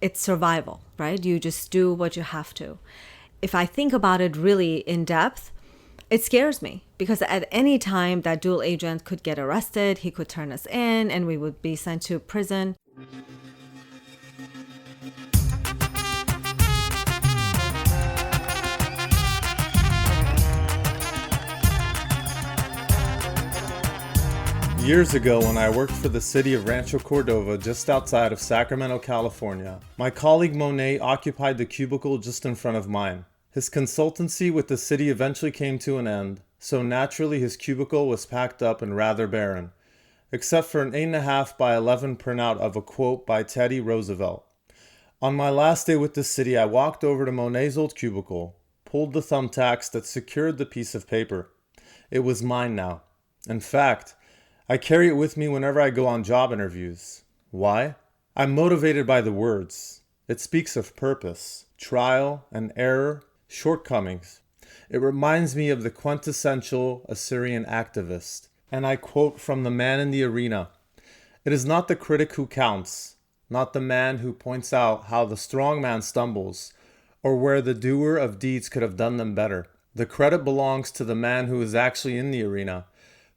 it's survival, right? You just do what you have to. If I think about it really in depth, it scares me because at any time that dual agent could get arrested, he could turn us in and we would be sent to prison. Years ago, when I worked for the city of Rancho Cordova just outside of Sacramento, California, my colleague Monet occupied the cubicle just in front of mine. His consultancy with the city eventually came to an end, so naturally his cubicle was packed up and rather barren, except for an 8.5 by 11 printout of a quote by Teddy Roosevelt. On my last day with the city, I walked over to Monet's old cubicle, pulled the thumbtacks that secured the piece of paper. It was mine now. In fact, I carry it with me whenever I go on job interviews. Why? I'm motivated by the words. It speaks of purpose, trial and error, shortcomings. It reminds me of the quintessential Assyrian activist. And I quote from the man in the arena. It is not the critic who counts, not the man who points out how the strong man stumbles, or where the doer of deeds could have done them better. The credit belongs to the man who is actually in the arena,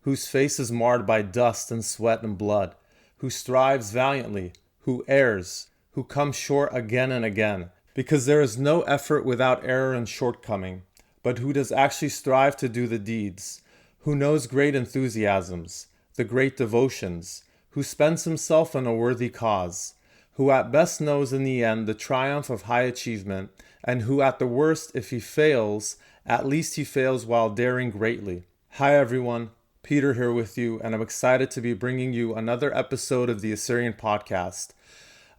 whose face is marred by dust and sweat and blood, who strives valiantly, who errs, who comes short again and again, because there is no effort without error and shortcoming, but who does actually strive to do the deeds, who knows great enthusiasms, the great devotions, who spends himself in a worthy cause, who at best knows in the end the triumph of high achievement, and who at the worst, if he fails, at least he fails while daring greatly. Hi everyone. Peter here with you, and I'm excited to be bringing you another episode of the Assyrian podcast.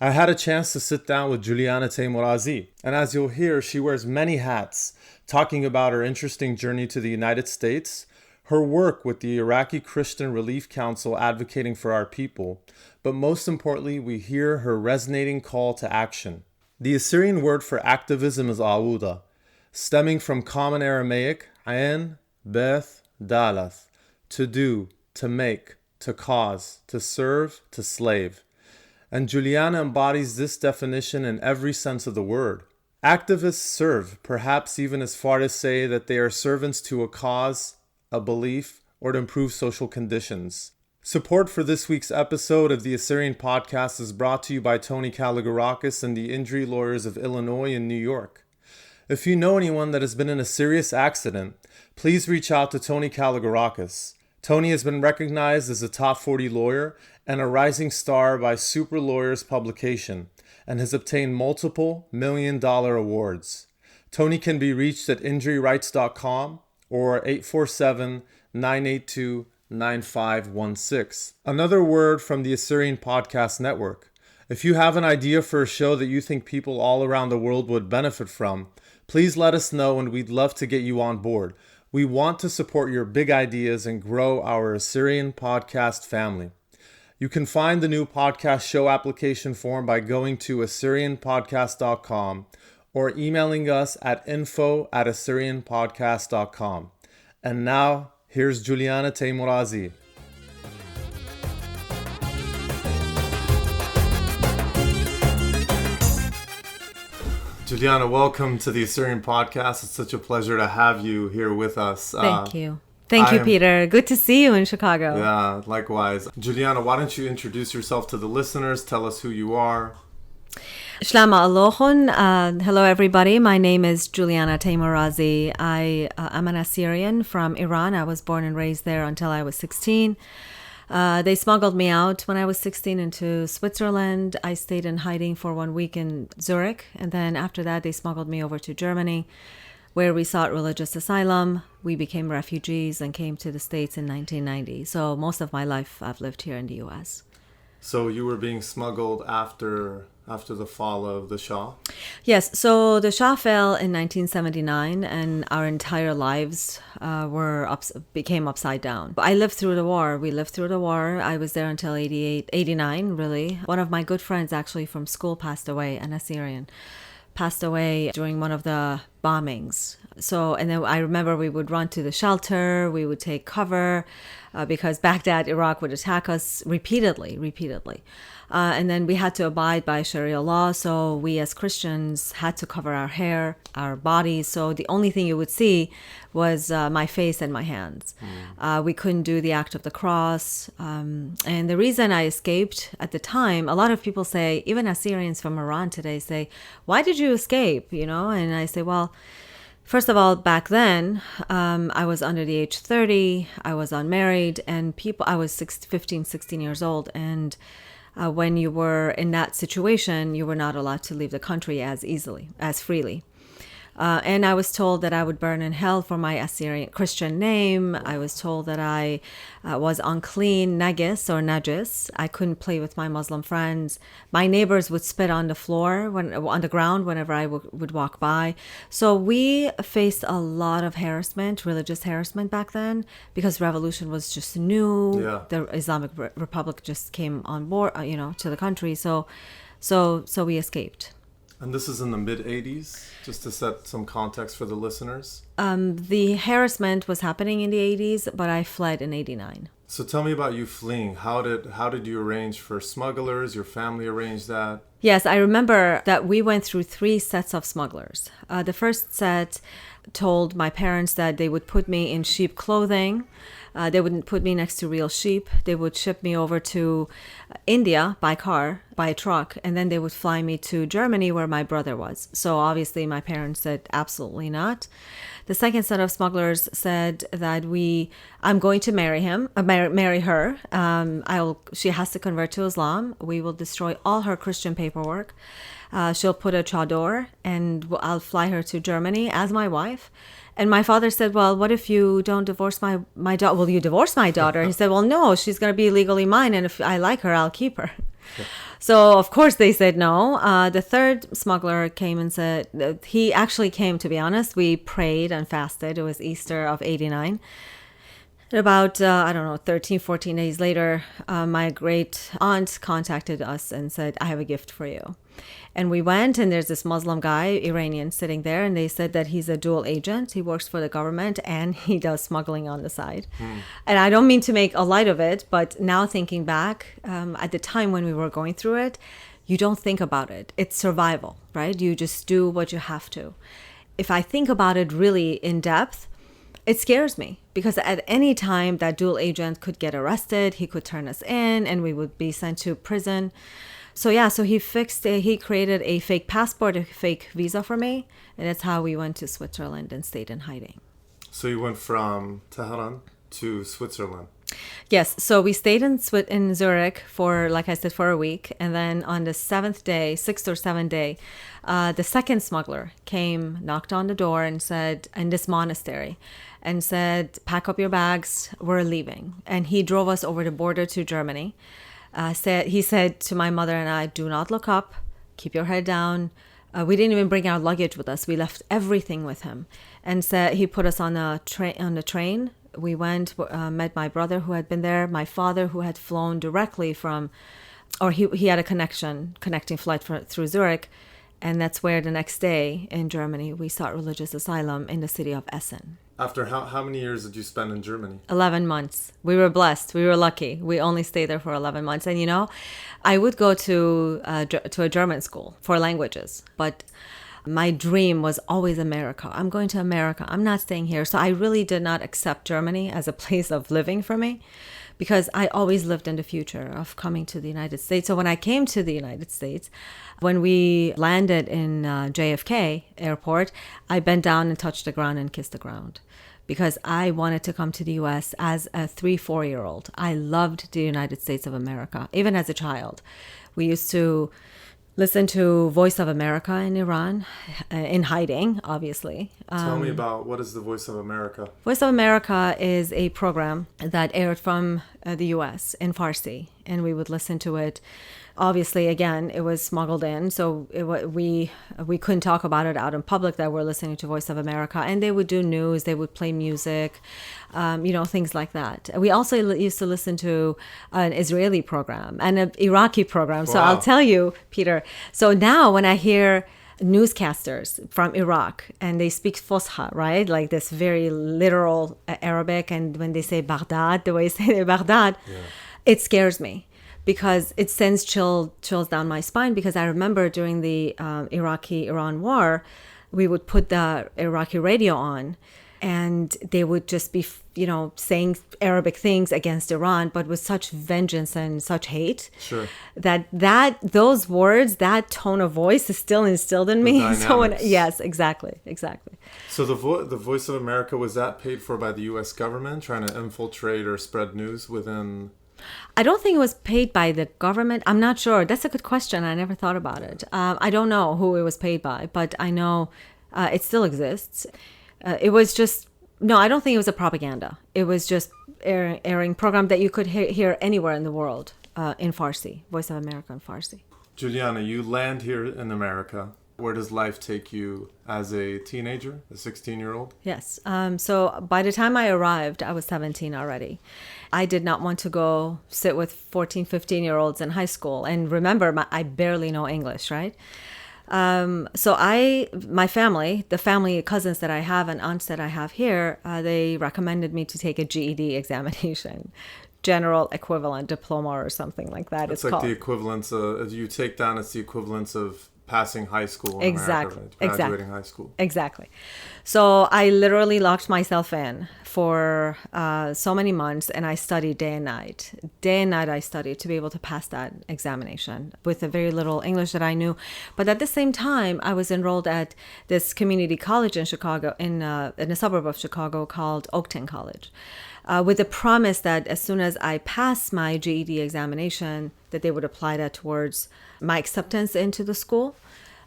I had a chance to sit down with Juliana Taimoorazy, and as you'll hear, she wears many hats, talking about her interesting journey to the United States, her work with the Iraqi Christian Relief Council advocating for our people, but most importantly, we hear her resonating call to action. The Assyrian word for activism is awuda, stemming from Common Aramaic, ayn, beth, dalath, to do, to make, to cause, to serve, to slave. And Juliana embodies this definition in every sense of the word. Activists serve, perhaps even as far as say that they are servants to a cause, a belief, or to improve social conditions. Support for this week's episode of the Assyrian podcast is brought to you by Tony Kalogerakis and the Injury Lawyers of Illinois and New York. If you know anyone that has been in a serious accident, please reach out to Tony Kalogerakis. Tony has been recognized as a top 40 lawyer and a rising star by Super Lawyers publication and has obtained multiple million-dollar awards. Tony can be reached at injuryrights.com or 847-982-9516. Another word from the Assyrian Podcast Network. If you have an idea for a show that you think people all around the world would benefit from, please let us know and we'd love to get you on board. We want to support your big ideas and grow our Assyrian podcast family. You can find the new podcast show application form by going to AssyrianPodcast.com or emailing us at info@AssyrianPodcast.com. And now, here's Juliana Taimoorazy. Juliana, welcome to the Assyrian Podcast. It's such a pleasure to have you here with us. Thank you. Thank you, Peter. Good to see you in Chicago. Yeah, likewise. Juliana, why don't you introduce yourself to the listeners? Tell us who you are. Shlama Alochon. Hello, everybody. My name is Juliana Taimoorazy. I'm an Assyrian from Iran. I was born and raised there until I was 16. They smuggled me out when I was 16 into Switzerland. I stayed in hiding for 1 week in Zurich. And then after that, they smuggled me over to Germany, where we sought religious asylum. We became refugees and came to the States in 1990. So most of my life, I've lived here in the U.S. So you were being smuggled after the fall of the Shah? Yes. So the Shah fell in 1979, and our entire lives became upside down. I lived through the war. We lived through the war. I was there until 89, really. One of my good friends, actually from school, passed away, an Assyrian. Passed away during one of the bombings. So, and then I remember we would run to the shelter, we would take cover because Baghdad, Iraq would attack us repeatedly. And then we had to abide by Sharia law. So we as Christians had to cover our hair, our bodies. So the only thing you would see was my face and my hands. We couldn't do the act of the cross. And the reason I escaped at the time, a lot of people say, even Assyrians from Iran today say, why did you escape? And I say, well, first of all, back then, I was under the age 30, I was unmarried, and I was 15, 16 years old. And when you were in that situation, you were not allowed to leave the country as easily, as freely. And I was told that I would burn in hell for my Assyrian Christian name. I was told that I was unclean, najis or najis. I couldn't play with my Muslim friends. My neighbors would spit on the floor, on the ground, whenever I would walk by. So we faced a lot of harassment, religious harassment back then, because revolution was just new. Yeah. The Islamic Republic just came on board, to the country. So we escaped. And this is in the mid-'80s, just to set some context for the listeners. The harassment was happening in the 80s, but I fled in 89. So tell me about you fleeing. How did you arrange for smugglers? Your family arranged that? Yes, I remember that we went through 3 sets of smugglers. The first set told my parents that they would put me in sheep clothing. They wouldn't put me next to real sheep. They would ship me over to India by truck, and then they would fly me to Germany where my brother was. So obviously my parents said absolutely not. The second set of smugglers said that I'm going to marry her. She has to convert to Islam. We will destroy all her Christian paperwork. She'll put a chador, and I'll fly her to Germany as my wife. And my father said, well, what if you don't divorce my daughter? Will you divorce my daughter? He said, well, no, she's going to be legally mine. And if I like her, I'll keep her. Yeah. So, of course, they said no. The third smuggler came and said, he actually came, to be honest. We prayed and fasted. It was Easter of 89. And about, 13, 14 days later, my great aunt contacted us and said, I have a gift for you. And we went, and there's this Muslim guy, Iranian, sitting there, and they said that he's a dual agent. He works for the government, and he does smuggling on the side. And I don't mean to make a light of it, but now thinking back, at the time when we were going through it, you don't think about it. It's survival, right? You just do what you have to. If I think about it really in depth, it scares me, because at any time that dual agent could get arrested, he could turn us in, and we would be sent to prison. So he created a fake passport, a fake visa for me, and that's how we went to Switzerland and stayed in hiding. So you went from Tehran to Switzerland? Yes, so we stayed in Zurich for, like I said, for a week, and then on the 6th or 7th day, the second smuggler came, knocked on the door, and said, in this monastery, and said, pack up your bags, we're leaving. And he drove us over the border to Germany. He said to my mother and I, do not look up, keep your head down. We didn't even bring our luggage with us. We left everything with him. And said he put us on the train. We went, met my brother who had been there, my father who had flown directly he had a connecting flight through Zurich. And that's where the next day in Germany, we sought religious asylum in the city of Essen. After how many years did you spend in Germany? 11 months. We were blessed. We were lucky. We only stayed there for 11 months. And, I would go to a German school for languages. But my dream was always America. I'm going to America. I'm not staying here. So I really did not accept Germany as a place of living for me, because I always lived in the future of coming to the United States. So when I came to the United States, when we landed in JFK airport, I bent down and touched the ground and kissed the ground, because I wanted to come to the U.S. as a 3-4-year-old. I loved the United States of America, even as a child. We used to listen to Voice of America in Iran, in hiding, obviously. Tell me about, what is the Voice of America? Voice of America is a program that aired from the U.S. in Farsi, and we would listen to it. Obviously, again, it was smuggled in, so we couldn't talk about it out in public that we're listening to Voice of America. And they would do news, they would play music, things like that. We also used to listen to an Israeli program and an Iraqi program. So Wow. I'll tell you, Peter. So now when I hear newscasters from Iraq, and they speak Fusha, right? Like this very literal Arabic. And when they say Baghdad, the way they say Baghdad, it scares me because it sends chills down my spine. Because I remember during the Iraqi-Iran war, we would put the Iraqi radio on, and they would just be, saying Arabic things against Iran, but with such vengeance and such hate. Sure. That those words, that tone of voice is still instilled in me. Dynamics. Exactly. So the Voice of America, was that paid for by the U.S. government, trying to infiltrate or spread news within? I don't think it was paid by the government. I'm not sure. That's a good question. I never thought about it. I don't know who it was paid by, but I know it still exists. It was just, no, I don't think it was a propaganda. It was just airing program that you could hear anywhere in the world in Farsi, Voice of America in Farsi. Juliana, you land here in America. Where does life take you as a teenager, a 16-year-old? Yes. So by the time I arrived, I was 17 already. I did not want to go sit with 14, 15-year-olds in high school. And remember, I barely know English, right? So my family, the family cousins that I have and aunts that I have here, they recommended me to take a GED examination, general equivalent diploma or something like that. It's like called the equivalence of, you take down, it's the equivalence of passing high school in America, right? Graduating high school. Exactly. So I literally locked myself in for so many months, and I studied day and night. Day and night I studied to be able to pass that examination with the very little English that I knew. But at the same time, I was enrolled at this community college in Chicago, in a suburb of Chicago called Oakton College, with the promise that as soon as I passed my GED examination, that they would apply that towards my acceptance into the school.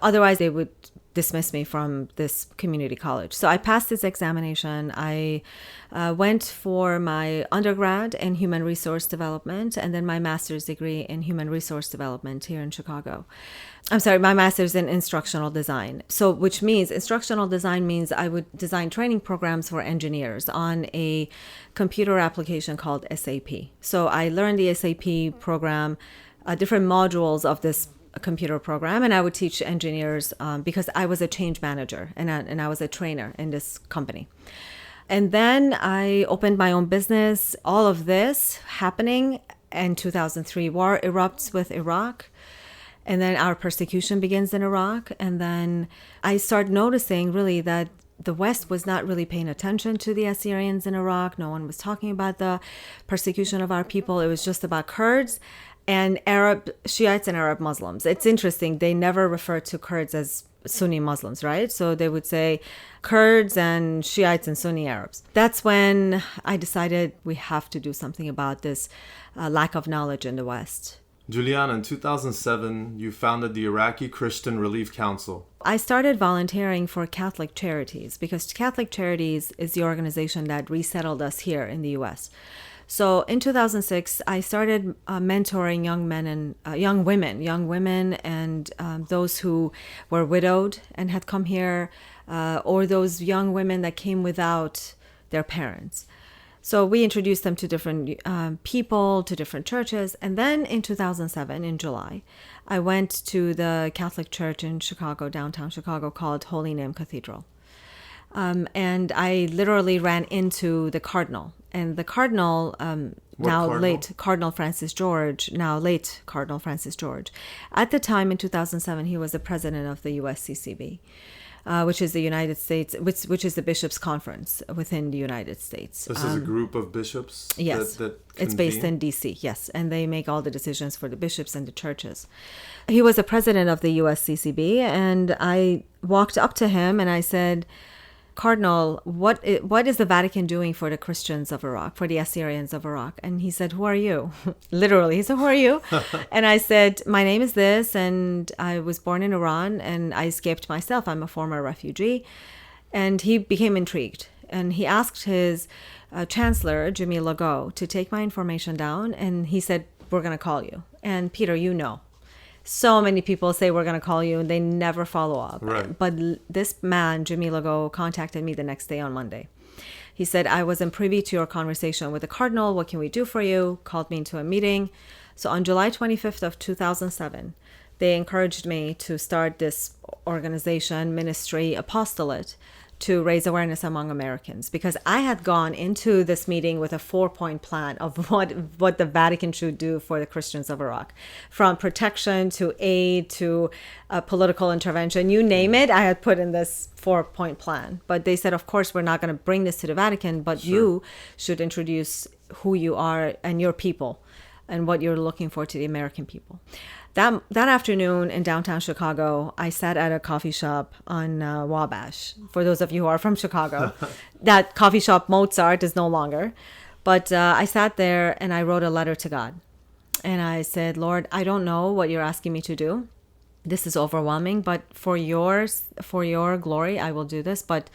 Otherwise, they would dismiss me from this community college. So I passed this examination. I went for my undergrad in human resource development and then my master's degree in human resource development here in Chicago. I'm sorry, my master's in instructional design. So which means instructional design means I would design training programs for engineers on a computer application called SAP. So I learned the SAP program, different modules of this computer program, and I would teach engineers because I was a change manager and I was a trainer in this company. And then I opened my own business. All of this happening in 2003, war erupts with Iraq. And then our persecution begins in Iraq. And then I start noticing really that the West was not really paying attention to the Assyrians in Iraq. No one was talking about the persecution of our people. It was just about Kurds and Arab Shiites and Arab Muslims. It's interesting. They never refer to Kurds as Sunni Muslims, right? So they would say Kurds and Shiites and Sunni Arabs. That's when I decided we have to do something about this lack of knowledge in the West. Juliana, in 2007, you founded the Iraqi Christian Relief Council. I started volunteering for Catholic Charities because Catholic Charities is the organization that resettled us here in the U.S. So in 2006, I started mentoring young men and young women and those who were widowed and had come here, or those young women that came without their parents. So we introduced them to different people, to different churches. And then in 2007, in July, I went to the Catholic church in Chicago, downtown Chicago, called Holy Name Cathedral. And I literally ran into the cardinal. And the cardinal, Cardinal Francis George, now late Cardinal Francis George. At the time, in 2007, he was the president of the USCCB. Which is the United States, which is the bishops' conference within the United States. This is a group of bishops? Yes, that it's based in D.C., yes, and they make all the decisions for the bishops and the churches. He was the president of the USCCB, and I walked up to him and I said, Cardinal, what is the Vatican doing for the Christians of Iraq, for the Assyrians of Iraq? And he said, who are you? Literally, he said, who are you? And I said, my name is this, and I was born in Iran, and I escaped myself. I'm a former refugee. And he became intrigued. And he asked his chancellor, Jimmy Legault, to take my information down. And he said, we're going to call you. And Peter, you know. So many people say we're going to call you and they never follow up. Right. But this man, Jimmy Legault, contacted me the next day on Monday. He said, I wasn't privy to your conversation with the cardinal. What can we do for you? Called me into a meeting. So on July 25th of 2007, they encouraged me to start this organization, ministry, apostolate to raise awareness among Americans, because I had gone into this meeting with a 4-point plan of what the Vatican should do for the Christians of Iraq, from protection to aid to political intervention, you name it. I had put in this 4-point plan, but they said, of course, we're not going to bring this to the Vatican, but you should introduce who you are and your people and what you're looking for to the American people. That afternoon in downtown Chicago, I sat at a coffee shop on Wabash. For those of you who are from Chicago, that coffee shop Mozart is no longer. But I sat there and I wrote a letter to God. And I said, Lord, I don't know what you're asking me to do. This is overwhelming, but for your glory, I will do this. But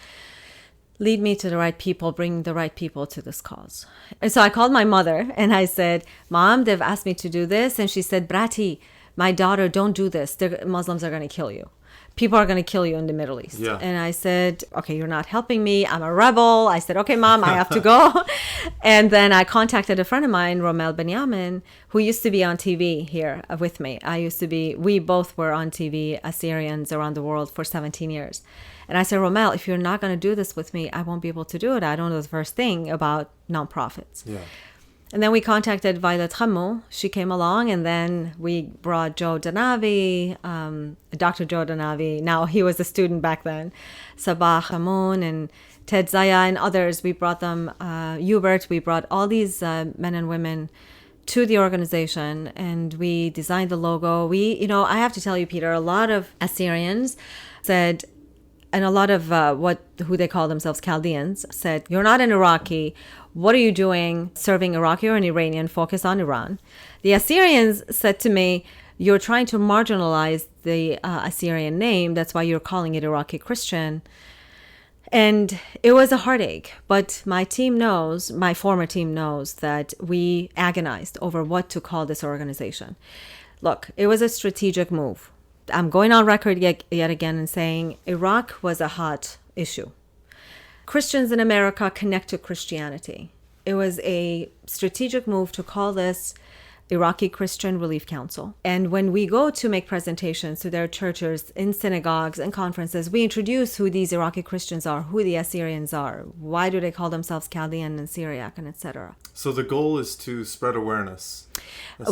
lead me to the right people, bring the right people to this cause. And so I called my mother and I said, Mom, they've asked me to do this. And she said, Brati, my daughter, don't do this. The Muslims are going to kill you. People are going to kill you in the Middle East. Yeah. And I said, okay, you're not helping me. I'm a rebel. I said, okay, Mom, I have to go. And then I contacted a friend of mine, Romel Benyamin, who used to be on TV here with me. We both were on TV, Assyrians around the world for 17 years. And I said, Romel, if you're not going to do this with me, I won't be able to do it. I don't know the first thing about nonprofits. Yeah. And then we contacted Violet Hamou. She came along, and then we brought Joe Danavi, Dr. Joe Danavi. Now, he was a student back then. Sabah Hamoun and Ted Zaya and others. We brought them, Hubert. We brought all these men and women to the organization, and we designed the logo. I have to tell you, Peter, a lot of Assyrians said, and a lot of who they call themselves Chaldeans said, you're not an Iraqi. What are you doing serving Iraqi or an Iranian? Focus on Iran. The Assyrians said to me, you're trying to marginalize the Assyrian name. That's why you're calling it Iraqi Christian. And it was a heartache. But my former team knows that we agonized over what to call this organization. Look, it was a strategic move. I'm going on record yet again and saying Iraq was a hot issue. Christians in America connect to Christianity. It was a strategic move to call this Iraqi Christian Relief Council. And when we go to make presentations to their churches, in synagogues and conferences, we introduce who these Iraqi Christians are, who the Assyrians are, why do they call themselves Chaldean and Syriac, and etc. So the goal is to spread awareness.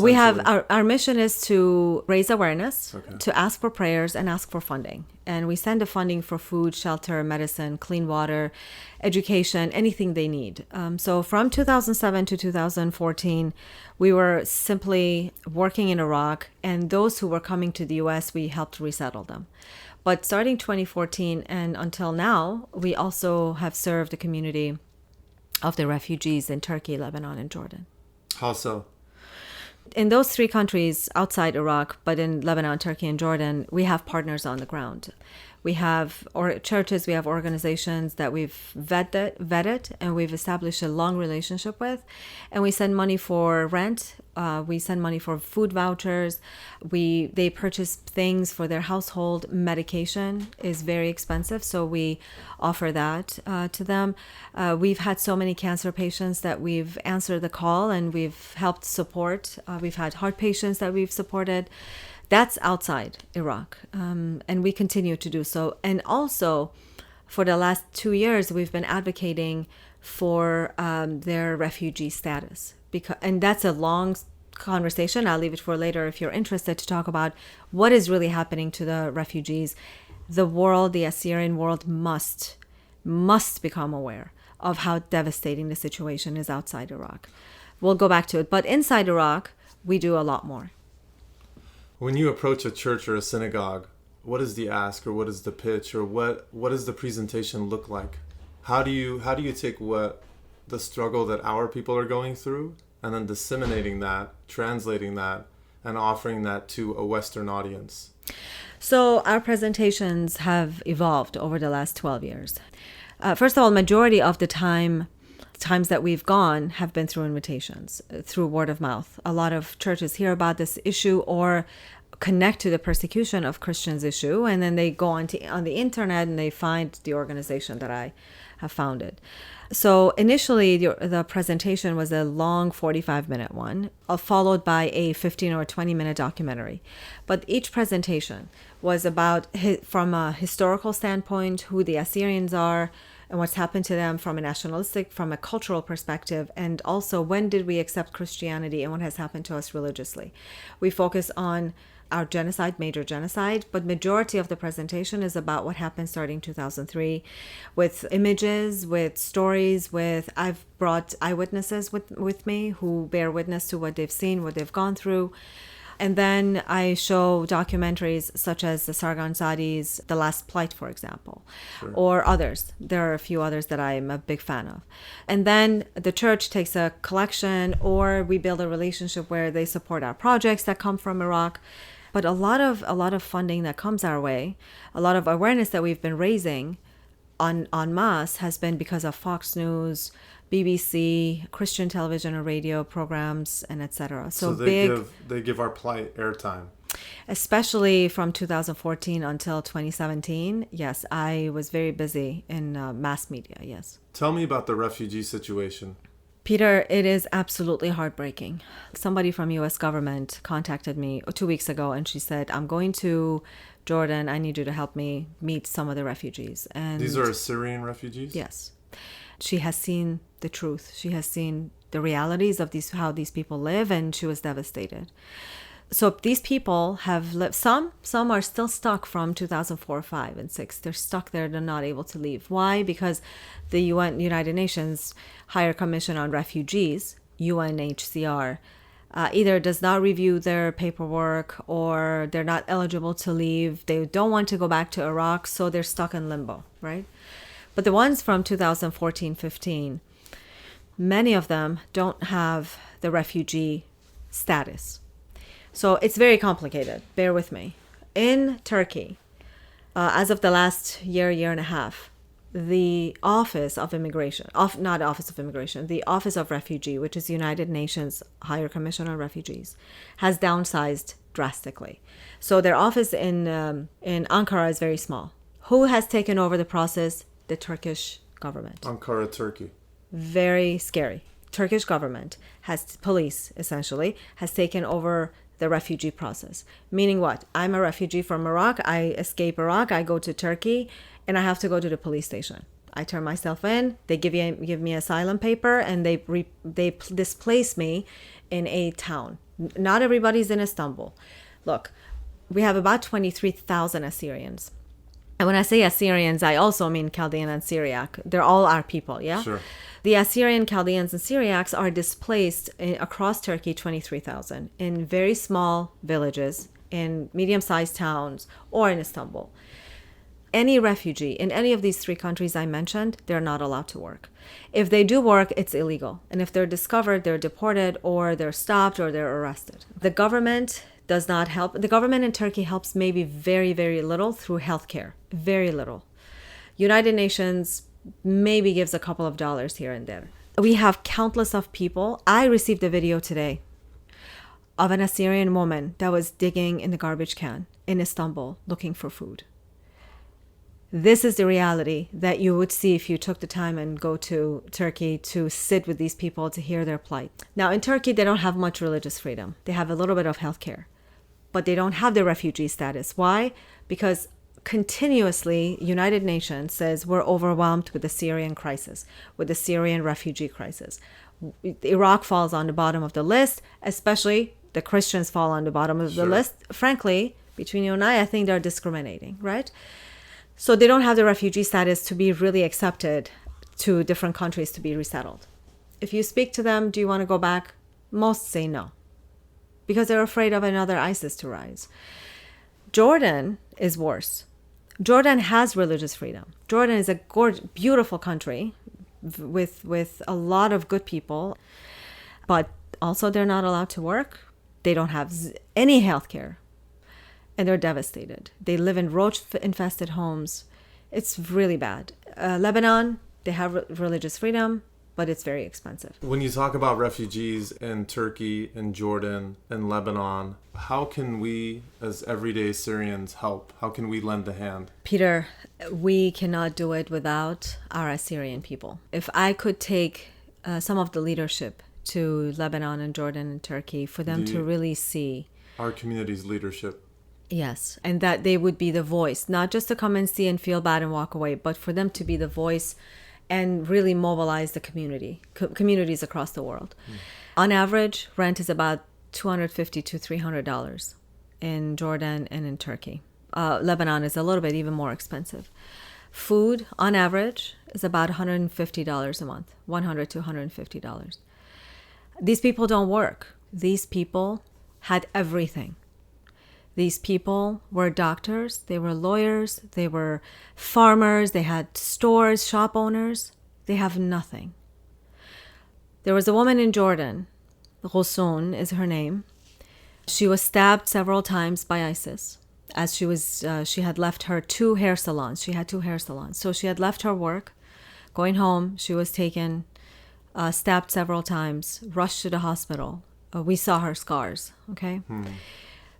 We have our mission is to raise awareness, to ask for prayers and ask for funding. And we send the funding for food, shelter, medicine, clean water, education, anything they need. So from 2007 to 2014, we were simply working in Iraq, and those who were coming to the U.S., we helped resettle them. But starting 2014 and until now, we also have served the community of the refugees in Turkey, Lebanon, and Jordan. How so? In those three countries outside Iraq, but in Lebanon, Turkey, and Jordan, we have partners on the ground. We have churches, we have organizations that we've vetted, and we've established a long relationship with. And we send money for rent. We send money for food vouchers. They purchase things for their household. Medication is very expensive, so we offer that to them. We've had so many cancer patients that we've answered the call and we've helped support. We've had heart patients that we've supported. That's outside Iraq, and we continue to do so. And also, for the last 2 years, we've been advocating for their refugee status. And that's a long conversation. I'll leave it for later if you're interested to talk about what is really happening to the refugees. The world, the Assyrian world, must become aware of how devastating the situation is outside Iraq. We'll go back to it. But inside Iraq, we do a lot more. When you approach a church or a synagogue, what is the ask or what is the pitch or what does the presentation look like? How do you take what the struggle that our people are going through and then disseminating that, translating that, and offering that to a Western audience? So our presentations have evolved over the last 12 years. First of all, majority of the times that we've gone have been through invitations, through word of mouth. A lot of churches hear about this issue or connect to the persecution of Christians issue, and then they go on the internet and they find the organization that I have found it. So initially, the presentation was a long 45-minute one, followed by a 15 or 20-minute documentary. But each presentation was about, from a historical standpoint, who the Assyrians are and what's happened to them from a nationalistic, from a cultural perspective, and also when did we accept Christianity and what has happened to us religiously. We focus on our genocide, major genocide, but majority of the presentation is about what happened starting 2003 with images, with stories, I've brought eyewitnesses with me who bear witness to what they've seen, what they've gone through. And then I show documentaries such as the Sargon Sadi's The Last Plight, for example, or others. There are a few others that I'm a big fan of. And then the church takes a collection, or we build a relationship where they support our projects that come from Iraq. But a lot of funding that comes our way, a lot of awareness that we've been raising en masse has been because of Fox News, BBC, Christian television or radio programs, and etc. So they give our plight airtime. Especially from 2014 until 2017. Yes, I was very busy in mass media, yes. Tell me about the refugee situation. Peter, it is absolutely heartbreaking. Somebody from U.S. government contacted me 2 weeks ago, and she said, I'm going to Jordan. I need you to help me meet some of the refugees. And these are Assyrian refugees? Yes. She has seen the truth. She has seen the realities of how these people live, and she was devastated. So these people have lived, some are still stuck from 2004, 5, and 6. They're stuck there. They're not able to leave. Why? Because the United Nations Higher Commission on Refugees, UNHCR, either does not review their paperwork or they're not eligible to leave. They don't want to go back to Iraq, so they're stuck in limbo, right? But the ones from 2014, 15, many of them don't have the refugee status. So it's very complicated. Bear with me. In Turkey, as of the last year and a half, the Office of Immigration, the Office of Refugee, which is the United Nations Higher Commission on Refugees, has downsized drastically. So their office in Ankara is very small. Who has taken over the process? The Turkish government. Ankara, Turkey. Very scary. Turkish government police essentially has taken over the refugee process. Meaning what? I'm a refugee from Iraq. I escape Iraq. I go to Turkey, and I have to go to the police station. I turn myself in. They give me asylum paper, and they displace me in a town. Not everybody's in Istanbul. Look, we have about 23,000 Assyrians. And when I say Assyrians, I also mean Chaldean and Syriac. They're all our people, yeah? Sure. The Assyrian, Chaldeans, and Syriacs are displaced across Turkey, 23,000, in very small villages, in medium-sized towns, or in Istanbul. Any refugee in any of these three countries I mentioned, they're not allowed to work. If they do work, it's illegal. And if they're discovered, they're deported, or they're stopped, or they're arrested. The government does not help. The government in Turkey helps maybe very, very little through healthcare. Very little. United Nations maybe gives a couple of dollars here and there. We have countless of people. I received a video today of an Assyrian woman that was digging in the garbage can in Istanbul looking for food. This is the reality that you would see if you took the time and go to Turkey to sit with these people to hear their plight. Now, in Turkey, they don't have much religious freedom. They have a little bit of healthcare, but they don't have the refugee status. Why? Because continuously, United Nations says we're overwhelmed with the Syrian crisis, with the Syrian refugee crisis. Iraq falls on the bottom of the list, especially the Christians fall on the bottom of the list. Frankly, between you and I think they're discriminating, right? So they don't have the refugee status to be really accepted to different countries to be resettled. If you speak to them, do you want to go back? Most say no, because they're afraid of another ISIS to rise. Jordan is worse. Jordan has religious freedom. Jordan is a beautiful country with a lot of good people, but also they're not allowed to work. They don't have any health care, and they're devastated. They live in roach-infested homes. It's really bad. Lebanon, they have religious freedom. but it's very expensive. When you talk about refugees in Turkey, in Jordan, in Lebanon, how can we as everyday Syrians help? How can we lend a hand? Peter, we cannot do it without our Assyrian people. If I could take some of the leadership to Lebanon and Jordan and Turkey for them to really see our community's leadership. Yes, and that they would be the voice, not just to come and see and feel bad and walk away, but for them to be the voice and really mobilize the communities across the world. On average, rent is about $250 to $300 in Jordan and in Turkey. Lebanon is a little bit even more expensive. Food, on average, is about $150 a month, $100 to $150. These people don't work. These people had everything. These people were doctors, they were lawyers, they were farmers, they had stores, shop owners. They have nothing. There was a woman in Jordan, Ghussoon is her name. She was stabbed several times by ISIS as she had left her two hair salons. She had two hair salons. So she had left her work, going home. She was taken, stabbed several times, rushed to the hospital. We saw her scars, okay?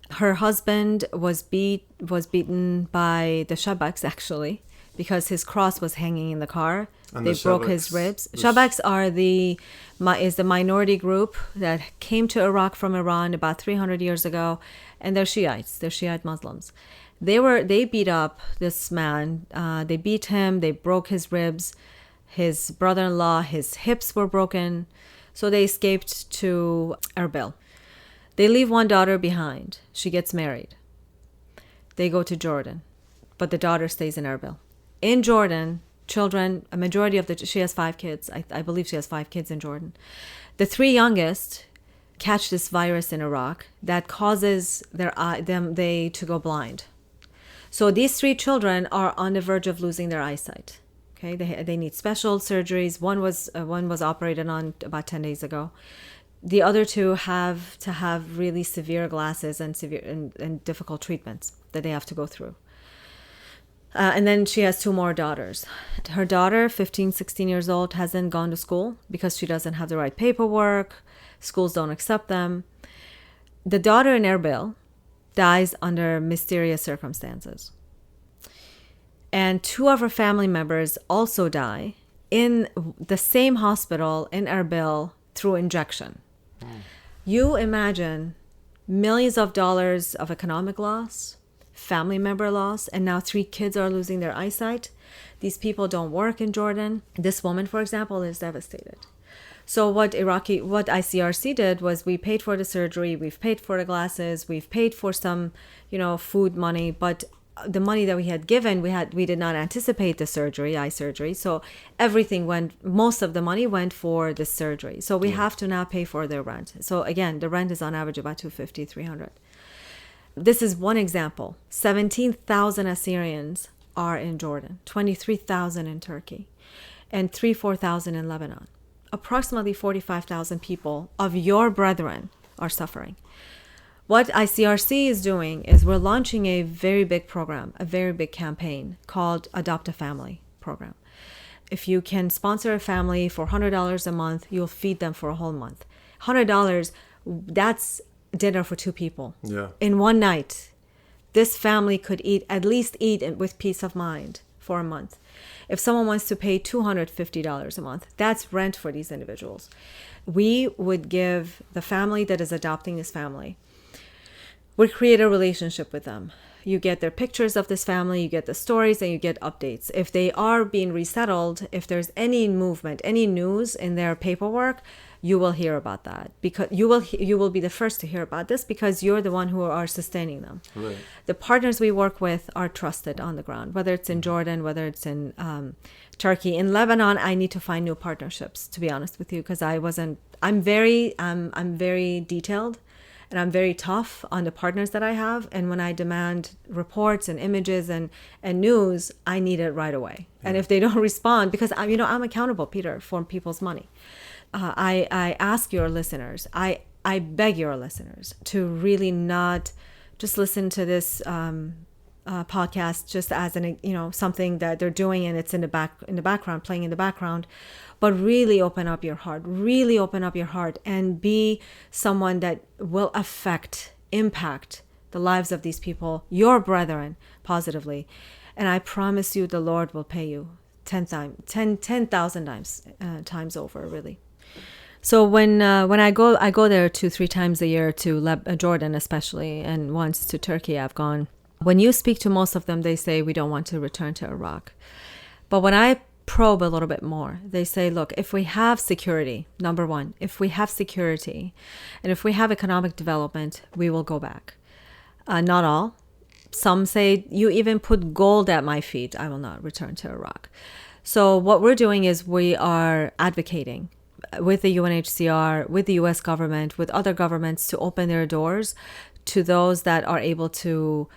Her husband was beaten by the shabaks, actually, because his cross was hanging in the car. And they broke his ribs. Shabaks is the minority group that came to Iraq from Iran about 300 years ago, and they're Shiites. They're Shiite Muslims. They beat up this man. They beat him. They broke his ribs. His brother-in-law, his hips were broken. So they escaped to Erbil. They leave one daughter behind. She gets married. They go to Jordan, but the daughter stays in Erbil. In Jordan, children, a majority of she has 5 kids. I believe she has 5 kids in Jordan. The 3 youngest catch this virus in Iraq that causes they to go blind. So these 3 children are on the verge of losing their eyesight. Okay, they need special surgeries. One was operated on about 10 days ago. The other 2 have to have really severe glasses and difficult treatments that they have to go through. And then she has 2 more daughters. Her daughter, 15, 16 years old, hasn't gone to school because she doesn't have the right paperwork. Schools don't accept them. The daughter in Erbil dies under mysterious circumstances. And 2 of her family members also die in the same hospital in Erbil through injection. You imagine millions of dollars of economic loss, family member loss, and now 3 kids are losing their eyesight. These people don't work in Jordan. This woman, for example, is devastated. So what ICRC did was we paid for the surgery, we've paid for the glasses, we've paid for some, food money, but the money that we had given, we did not anticipate the eye surgery. So most of the money went for the surgery. So we have to now pay for their rent. So again, the rent is on average about $250, $300. This is one example. 17,000 Assyrians are in Jordan, 23,000 in Turkey, and 4,000 in Lebanon. Approximately 45,000 people of your brethren are suffering. What ICRC is doing is we're launching a very big program, a very big campaign called Adopt a Family program. If you can sponsor a family for $100 a month, you'll feed them for a whole month. $100, that's dinner for 2 people. Yeah. In one night, this family could at least eat with peace of mind for a month. If someone wants to pay $250 a month, that's rent for these individuals. We would give the family that is adopting this family, we create a relationship with them. You get their pictures of this family, you get the stories, and you get updates. If they are being resettled, if there's any movement, any news in their paperwork, you will hear about that, because you will be the first to hear about this because you're the one who are sustaining them. Right. The partners we work with are trusted on the ground, whether it's in Jordan, whether it's in Turkey. In Lebanon, I need to find new partnerships, to be honest with you, because I'm very detailed. And I'm very tough on the partners that I have. And when I demand reports and images and news, I need it right away. Yeah. And if they don't respond, because I'm accountable, Peter, for people's money. I ask your listeners, I beg your listeners to really not just listen to this podcast just as something that they're doing, and it's in the background, playing in the background. But really open up your heart, and be someone that will impact the lives of these people, your brethren, positively. And I promise you, the Lord will pay you 10,000 times over, really. So when I go there 2-3 times a year to Jordan especially, and once to Turkey I've gone. When you speak to most of them, they say we don't want to return to Iraq. But when I probe a little bit more, they say, look, if we have security, number one, if we have security and if we have economic development, we will go back. Not all. Some say, you even put gold at my feet, I will not return to Iraq. So what we're doing is we are advocating with the UNHCR, with the US government, with other governments to open their doors to those that are able to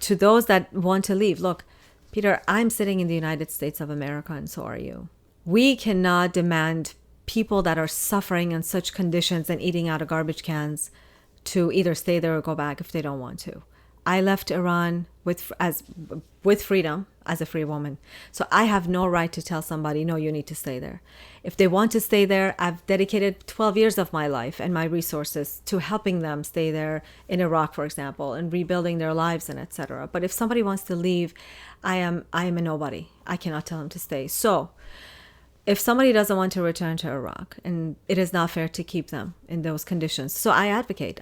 those that want to leave. Look, Peter, I'm sitting in the United States of America, and so are you. We cannot demand people that are suffering in such conditions and eating out of garbage cans to either stay there or go back if they don't want to. I left Iran with freedom as a free woman. So I have no right to tell somebody, no, you need to stay there. If they want to stay there, I've dedicated 12 years of my life and my resources to helping them stay there in Iraq, for example, and rebuilding their lives and etc. But if somebody wants to leave, I am a nobody. I cannot tell them to stay. So if somebody doesn't want to return to Iraq, and it is not fair to keep them in those conditions, so I advocate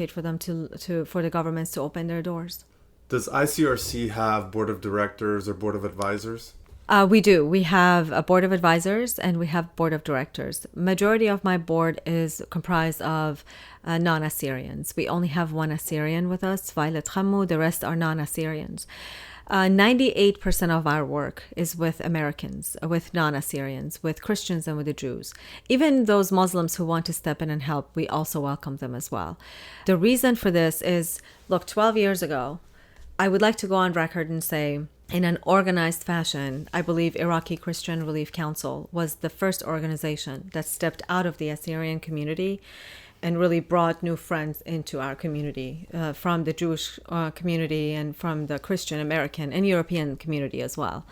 for them for the governments to open their doors. Does ICRC have board of directors or board of advisors? We do. We have a board of advisors and we have board of directors. Majority of my board is comprised of non-Assyrians. We only have one Assyrian with us, Violet Khamou. The rest are non-Assyrians. 98% of our work is with Americans, with non-Assyrians, with Christians, and with the Jews. Even those Muslims who want to step in and help, we also welcome them as well. The reason for this is, look, 12 years ago, I would like to go on record and say, in an organized fashion, I believe Iraqi Christian Relief Council was the first organization that stepped out of the Assyrian community and really brought new friends into our community, from the Jewish community and from the Christian American and European community as well.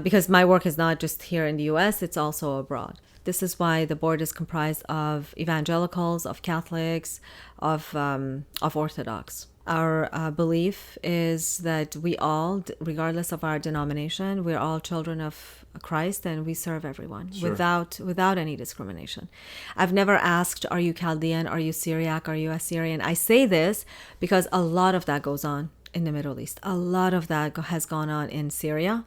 Because my work is not just here in the US, it's also abroad. This is why the board is comprised of evangelicals, of Catholics, of Orthodox. Our belief is that we all, regardless of our denomination, we're all children of Christ, and we serve everyone. Sure. without any discrimination. I've never asked, are you Chaldean, are you Syriac, are you Assyrian? I say this because a lot of that goes on in the Middle East. A lot of that has gone on in Syria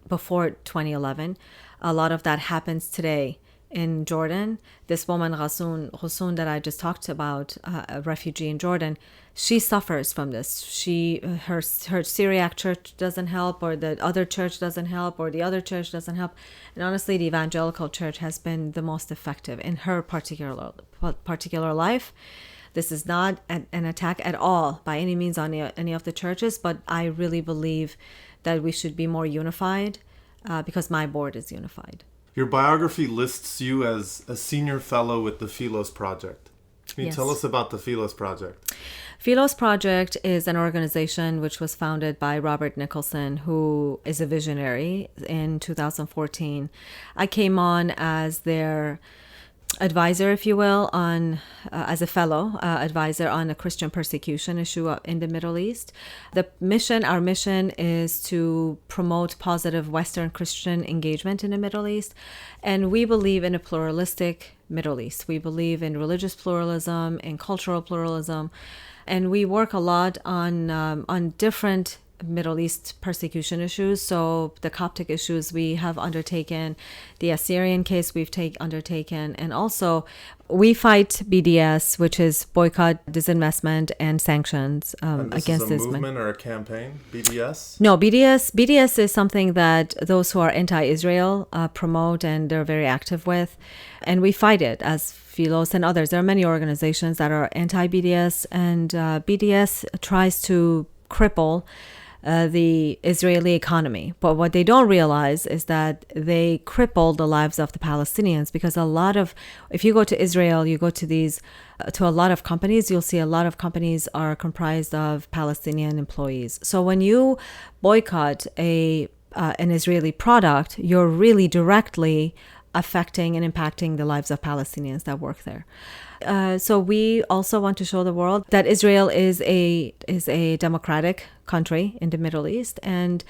before 2011. A lot of that happens today in Jordan. This woman, Ghussoon, that I just talked about, a refugee in Jordan, she suffers from this. Her Syriac church doesn't help, or the other church doesn't help, or the other church doesn't help. And honestly, the evangelical church has been the most effective in her particular life. This is not an attack at all by any means on any of the churches, but I really believe that we should be more unified, because my board is unified. Your biography lists you as a senior fellow with the Philos Project. Can you tell us about the Philos Project? Philos Project is an organization which was founded by Robert Nicholson, who is a visionary, in 2014. I came on as their advisor, if you will, as a fellow advisor on a Christian persecution issue in the Middle East. Our mission is to promote positive Western Christian engagement in the Middle East. And we believe in a pluralistic Middle East. We believe in religious pluralism and cultural pluralism. And we work a lot on different Middle East persecution issues. So the Coptic issues we have undertaken, the Assyrian case we've undertaken, and also we fight BDS, which is boycott, disinvestment, and sanctions against this. Is this a movement or a campaign? BDS? No, BDS is something that those who are anti-Israel promote, and they're very active with, and we fight it as Philos and others. There are many organizations that are anti-BDS, and BDS tries to cripple the Israeli economy. But what they don't realize is that they cripple the lives of the Palestinians, because if you go to Israel, you go to to a lot of companies, you'll see a lot of companies are comprised of Palestinian employees. So when you boycott an Israeli product, you're really directly affecting and impacting the lives of Palestinians that work there. So we also want to show the world that Israel is a democratic country in the Middle East, and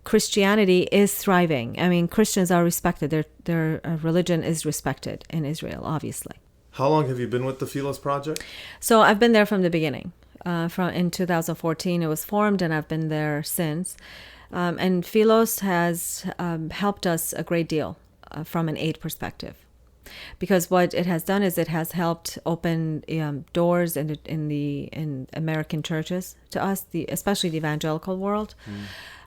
Christianity is thriving. I mean, Christians are respected. Their religion is respected in Israel, obviously. How long have you been with the Philos Project? So I've been there from the beginning. In 2014, it was formed, and I've been there since. And Philos has helped us a great deal from an aid perspective, because what it has done is it has helped open doors in American churches to us, especially the evangelical world.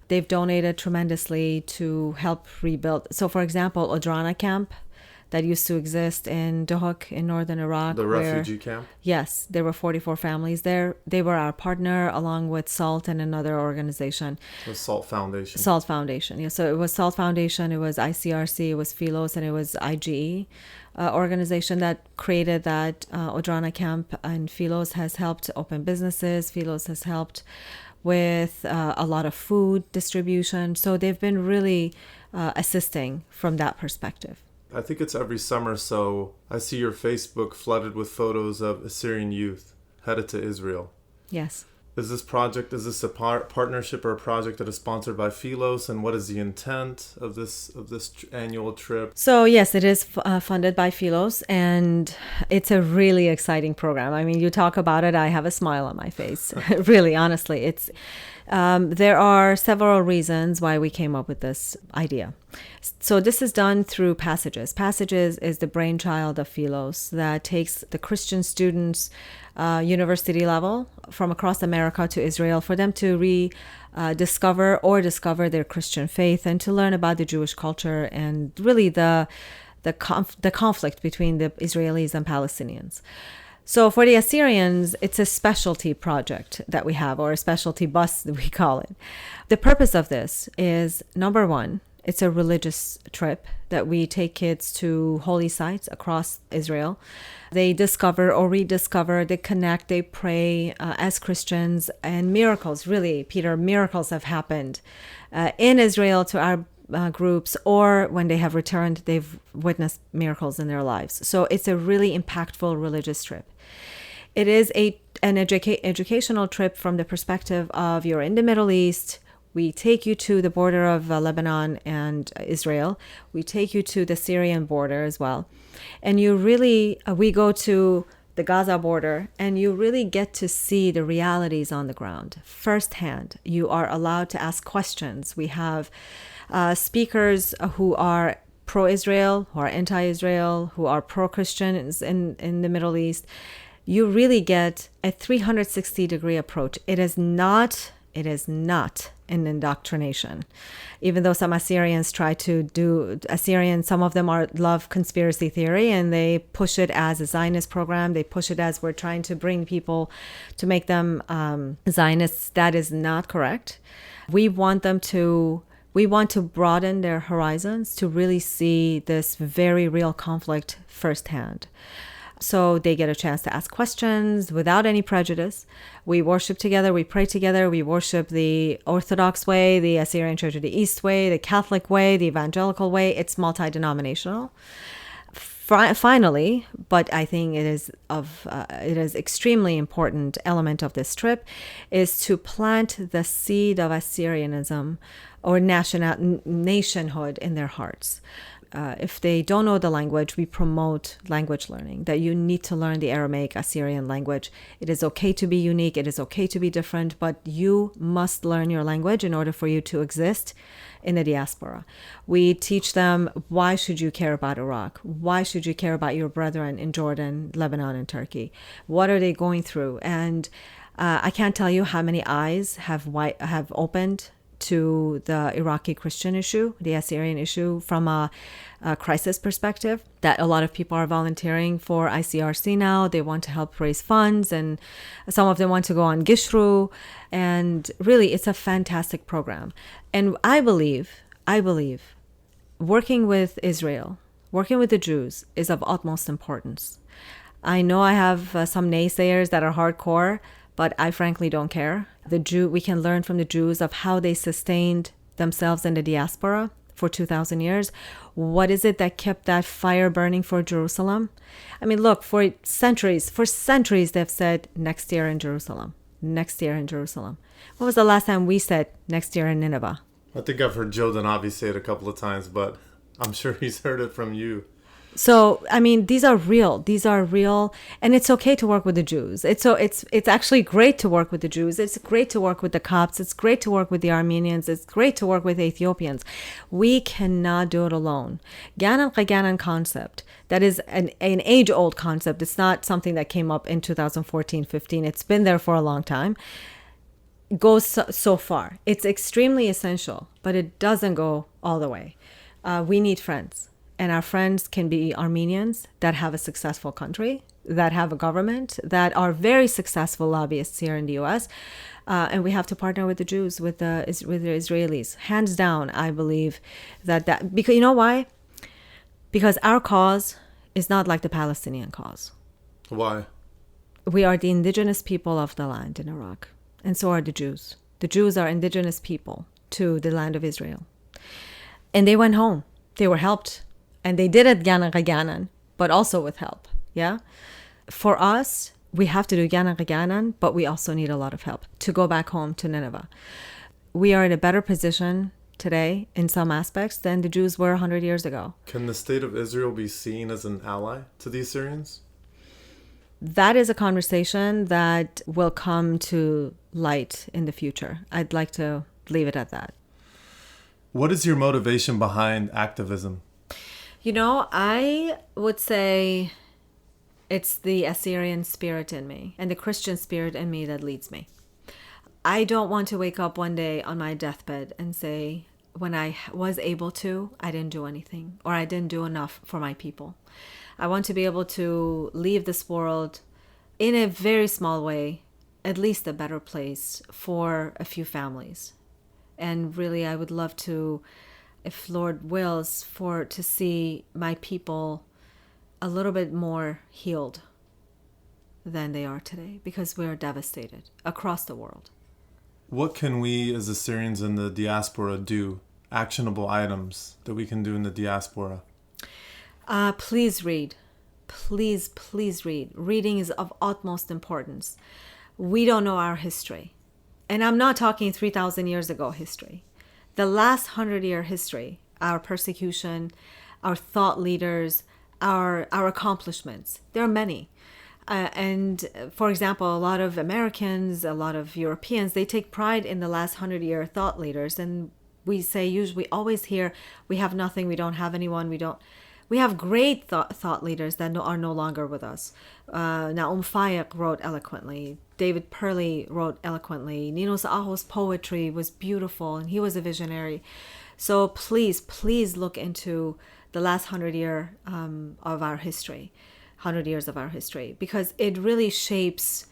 They've donated tremendously to help rebuild. So, for example, Odrana Camp, that used to exist in Duhok in northern Iraq. The refugee camp? Yes, there were 44 families there. They were our partner, along with SALT and another organization. The SALT Foundation. SALT Foundation, yeah. So it was SALT Foundation, it was ICRC, it was Philos, and it was IGE organization that created that Odrana camp. And Philos has helped open businesses. Philos has helped with a lot of food distribution. So they've been really assisting from that perspective. I think it's every summer, so I see your Facebook flooded with photos of Assyrian youth headed to Israel. Yes. Is this a partnership or a project that is sponsored by Philos, and what is the intent of this annual trip? So yes, it is funded by Philos, and it's a really exciting program. I mean, you talk about it, I have a smile on my face. Really, honestly, there are several reasons why we came up with this idea. So this is done through Passages. Passages is the brainchild of Philos that takes the Christian students university level from across America to Israel for them to discover their Christian faith and to learn about the Jewish culture and really the conflict between the Israelis and Palestinians. So for the Assyrians, it's a specialty project that we have, or a specialty bus that we call it. The purpose of this is, number one, it's a religious trip that we take kids to holy sites across Israel. They discover or rediscover, they connect, they pray as Christians, and miracles, really, Peter, miracles have happened in Israel to our groups, or when they have returned, they've witnessed miracles in their lives. So it's a really impactful religious trip. It is an educational trip from the perspective of you're in the Middle East. We take you to the border of Lebanon and Israel. We take you to the Syrian border as well. And we go to the Gaza border, and you really get to see the realities on the ground firsthand. You are allowed to ask questions. We have speakers who are pro-Israel, who are anti-Israel, who are pro-Christians in the Middle East. You really get a 360-degree approach. It is not an indoctrination. Even though some Assyrians try to some of them love conspiracy theory, and they push it as a Zionist program. They push it as we're trying to bring people to make them Zionists. That is not correct. We want to broaden their horizons to really see this very real conflict firsthand. So they get a chance to ask questions without any prejudice. We worship together, we pray together, we worship the Orthodox way, the Assyrian Church of the East way, the Catholic way, the evangelical way. It's multi-denominational. Finally, but I think it is extremely important element of this trip, is to plant the seed of Assyrianism or nationhood in their hearts. If they don't know the language, we promote language learning, that you need to learn the Aramaic Assyrian language. It is okay to be unique. It is okay to be different, but you must learn your language in order for you to exist in the diaspora. We teach them, why should you care about Iraq? Why should you care about your brethren in Jordan, Lebanon, and Turkey? What are they going through? And I can't tell you how many eyes have opened to the Iraqi Christian issue, the Assyrian issue, from a crisis perspective, that a lot of people are volunteering for ICRC now. They want to help raise funds, and some of them want to go on Gishru. And really, it's a fantastic program. And I believe working with Israel, working with the Jews is of utmost importance. I know I have some naysayers that are hardcore, but I frankly don't care. We can learn from the Jews of how they sustained themselves in the diaspora for 2,000 years. What is it that kept that fire burning for Jerusalem? I mean, look, for centuries, they've said next year in Jerusalem, next year in Jerusalem. When was the last time we said next year in Nineveh? I think I've heard Joe Donavi say it a couple of times, but I'm sure he's heard it from you. So, I mean, these are real, and it's okay to work with the Jews. It's actually great to work with the Jews. It's great to work with the Copts. It's great to work with the Armenians. It's great to work with Ethiopians. We cannot do it alone. Ganan Qaganan concept, that is an age-old concept. It's not something that came up in 2014, 15. It's been there for a long time. Goes so far. It's extremely essential, but it doesn't go all the way. We need friends. And our friends can be Armenians that have a successful country, that have a government, that are very successful lobbyists here in the U.S. And we have to partner with the Jews, with the Israelis. Hands down, I believe that because you know why? Because our cause is not like the Palestinian cause. Why? We are the indigenous people of the land in Iraq. And so are the Jews. The Jews are indigenous people to the land of Israel. And they went home. They were helped. And they did it Ganan, but also with help. Yeah. For us, we have to do Ganan, but we also need a lot of help to go back home to Nineveh. We are in a better position today in some aspects than the Jews were 100 years ago. Can the state of Israel be seen as an ally to the Assyrians? That is a conversation that will come to light in the future. I'd like to leave it at that. What is your motivation behind activism? You know, I would say it's the Assyrian spirit in me and the Christian spirit in me that leads me. I don't want to wake up one day on my deathbed and say, when I was able to, I didn't do anything, or I didn't do enough for my people. I want to be able to leave this world in a very small way, at least a better place for a few families. And really, I would love to, if Lord wills, to see my people a little bit more healed than they are today, because we are devastated across the world. What can we as Assyrians in the diaspora do? Actionable items that we can do in the diaspora? Please read. Please read. Reading is of utmost importance. We don't know our history. And I'm not talking 3,000 years ago history. The last 100-year history, our persecution, our thought leaders, our accomplishments, there are many. And for example, a lot of Americans, a lot of Europeans, they take pride in the last 100-year thought leaders. And we always hear, we have nothing, we don't have anyone, we have great thought leaders that are no longer with us. Naum Fayek wrote eloquently. David Perley wrote eloquently. Ninos Aho's poetry was beautiful, and he was a visionary. So please look into the last 100 years of our history, because it really shapes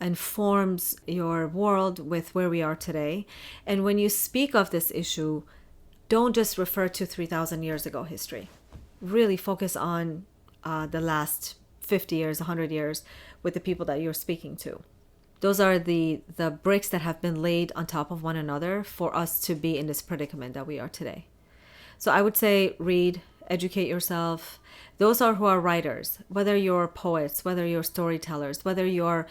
and forms your world with where we are today. And when you speak of this issue, don't just refer to 3,000 years ago history. Really focus on the last 50 years, 100 years with the people that you're speaking to. Those are the bricks that have been laid on top of one another for us to be in this predicament that we are today. So I would say read, educate yourself. Those are who are writers, whether you're poets, whether you're storytellers, whether you're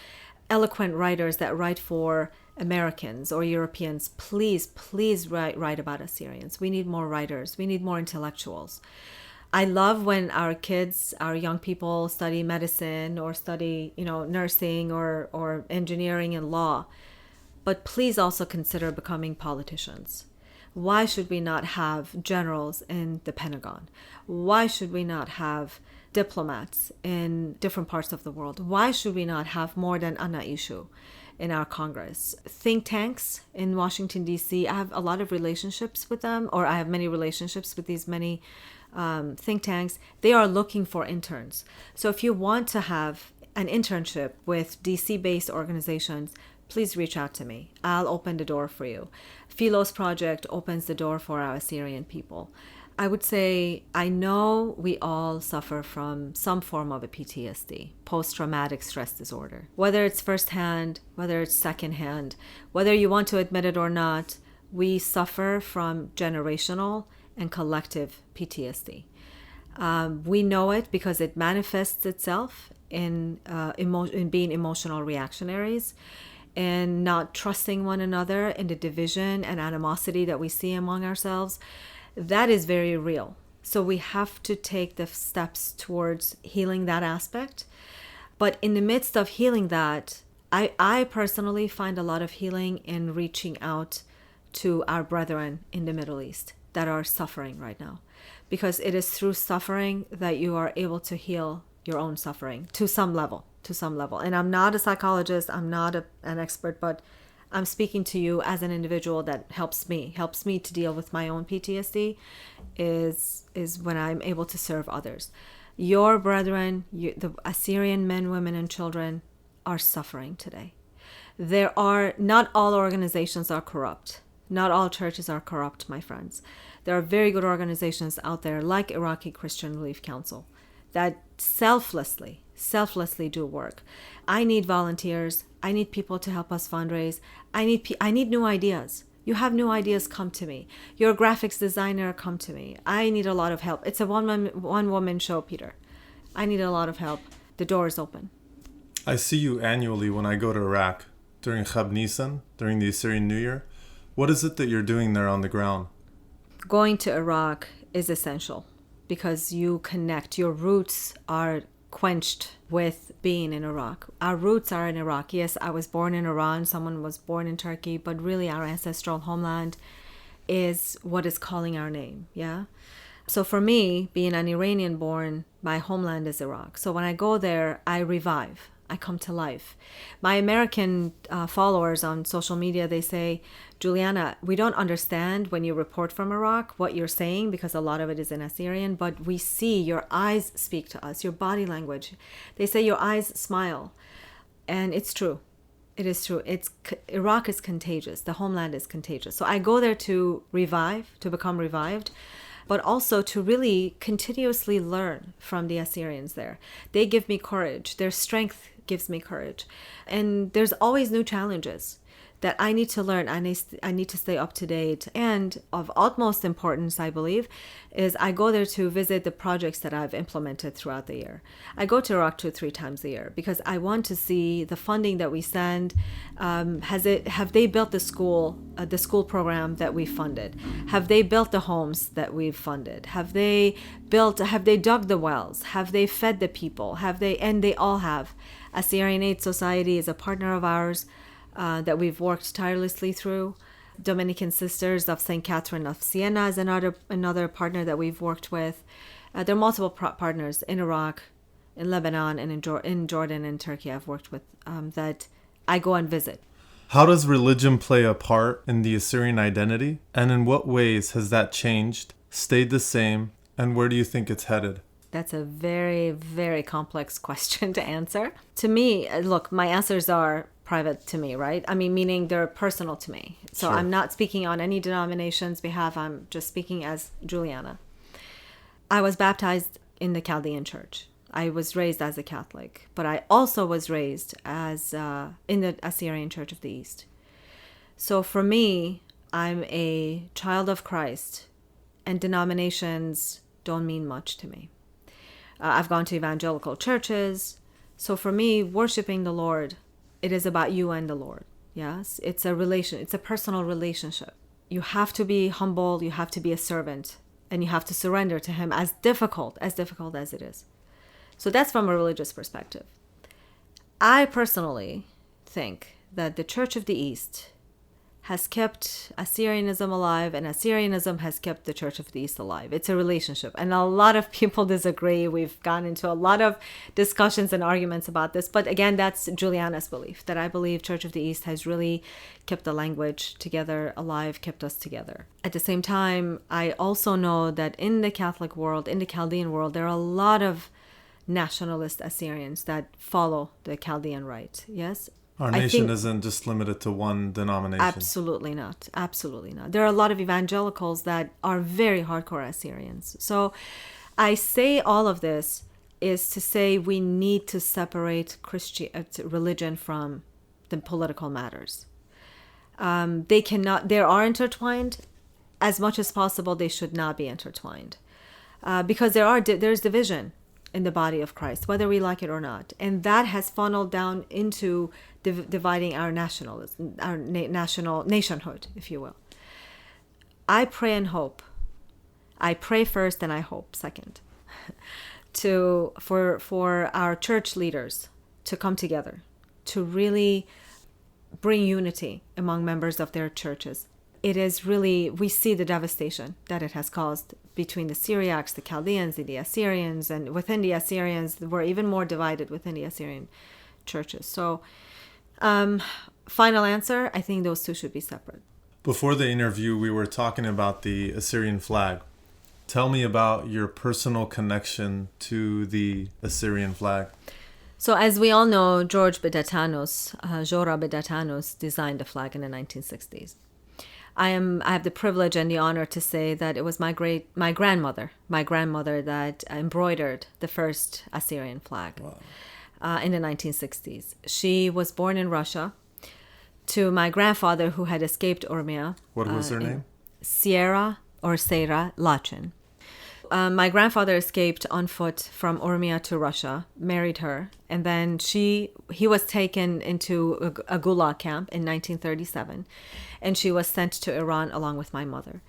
eloquent writers that write for Americans or Europeans. Please write about Assyrians. We need more writers. We need more intellectuals. I love when our kids, our young people study medicine or study, nursing or engineering and law. But please also consider becoming politicians. Why should we not have generals in the Pentagon? Why should we not have diplomats in different parts of the world? Why should we not have more than Ana Ishu in our Congress. Think tanks in Washington, D.C., I have a lot of relationships with them, or I have many relationships with these many think tanks. They are looking for interns. So if you want to have an internship with DC-based organizations, please reach out to me. I'll open the door for you. Philos Project opens the door for our Assyrian people. I would say I know we all suffer from some form of a PTSD, post-traumatic stress disorder. Whether it's firsthand, whether it's secondhand, whether you want to admit it or not, we suffer from generational and collective PTSD. We know it because it manifests itself in being emotional reactionaries and not trusting one another, in the division and animosity that we see among ourselves. That is very real. So we have to take the steps towards healing that aspect. But in the midst of healing that, I personally find a lot of healing in reaching out to our brethren in the Middle East that are suffering right now. Because it is through suffering that you are able to heal your own suffering to some level. And I'm not a psychologist, I'm not an expert, but I'm speaking to you as an individual that helps me to deal with my own PTSD is when I'm able to serve others. Your brethren, the Assyrian men, women, and children are suffering today. Not all organizations are corrupt. Not all churches are corrupt, my friends. There are very good organizations out there like Iraqi Christian Relief Council that selflessly do work. I need volunteers. I need people to help us fundraise. I need new ideas. You have new ideas, come to me. You're a graphics designer, come to me. I need a lot of help. It's a one-woman show, Peter. I need a lot of help. The door is open. I see you annually when I go to Iraq during Chab Nisan, during the Assyrian New Year. What is it that you're doing there on the ground? Going to Iraq is essential because you connect. Your roots are quenched with being in Iraq. Our roots are in Iraq. Yes, I was born in Iran. Someone was born in Turkey, but really our ancestral homeland is what is calling our name. Yeah. So for me, being an Iranian born, my homeland is Iraq. So when I go there, I revive. I come to life. My American followers on social media, they say, Juliana, we don't understand when you report from Iraq what you're saying because a lot of it is in Assyrian, but we see your eyes speak to us, your body language. They say your eyes smile. And it's true. It is true. Iraq is contagious. The homeland is contagious. So I go there to revive, to become revived, but also to really continuously learn from the Assyrians there. They give me courage. Their strength gives me courage. And there's always new challenges that I need to learn. I need to stay up to date. And of utmost importance, I believe, is I go there to visit the projects that I've implemented throughout the year. I go to Iraq 2-3 times a year because I want to see the funding that we send. Have they built the school program that we funded? Have they built the homes that we've funded? Have they dug the wells? Have they fed the people? And they all have. Assyrian Aid Society is a partner of ours that we've worked tirelessly through. Dominican Sisters of St. Catherine of Siena is another partner that we've worked with. There are multiple partners in Iraq, in Lebanon, and in Jordan and Turkey I've worked with that I go and visit. How does religion play a part in the Assyrian identity? And in what ways has that changed, stayed the same, and where do you think it's headed? That's a very, very complex question to answer. To me, look, my answers are private to me, right? I mean, meaning they're personal to me. So sure. I'm not speaking on any denomination's behalf. I'm just speaking as Juliana. I was baptized in the Chaldean church. I was raised as a Catholic, but I also was raised as in the Assyrian Church of the East. So for me, I'm a child of Christ, and denominations don't mean much to me. I've gone to evangelical churches. So for me, worshiping the Lord, it is about you and the Lord. Yes, it's a personal relationship. You have to be humble, you have to be a servant, and you have to surrender to Him as difficult as it is. So that's from a religious perspective. I personally think that the Church of the East has kept Assyrianism alive, and Assyrianism has kept the Church of the East alive. It's a relationship. And a lot of people disagree. We've gone into a lot of discussions and arguments about this. But again, that's Juliana's belief, that I believe Church of the East has really kept the language together, alive, kept us together. At the same time, I also know that in the Catholic world, in the Chaldean world, there are a lot of nationalist Assyrians that follow the Chaldean rite. Yes? Our nation isn't just limited to one denomination. Absolutely not. Absolutely not. There are a lot of evangelicals that are very hardcore Assyrians. So I say all of this is to say we need to separate religion from the political matters. They are intertwined. As much as possible, they should not be intertwined. Because there's division in the body of Christ, whether we like it or not. And that has funneled down into dividing our national nationhood, if you will. I pray and hope. I pray first and I hope second for our church leaders to come together, to really bring unity among members of their churches. It is really, we see the devastation that it has caused between the Syriacs, the Chaldeans, the Assyrians, and within the Assyrians, we're even more divided within the Assyrian churches. So, final answer, I think those two should be separate. Before the interview, we were talking about the Assyrian flag. Tell me about your personal connection to the Assyrian flag. So as we all know, Zora Bedatanos designed the flag in the 1960s. I have the privilege and the honor to say that it was my grandmother that embroidered the first Assyrian flag. Wow. In the 1960s. She was born in Russia to my grandfather who had escaped Urmia. What was her name? Seira Lachin. My grandfather escaped on foot from Urmia to Russia, married her, and then he was taken into a gulag camp in 1937, and she was sent to Iran along with my mother.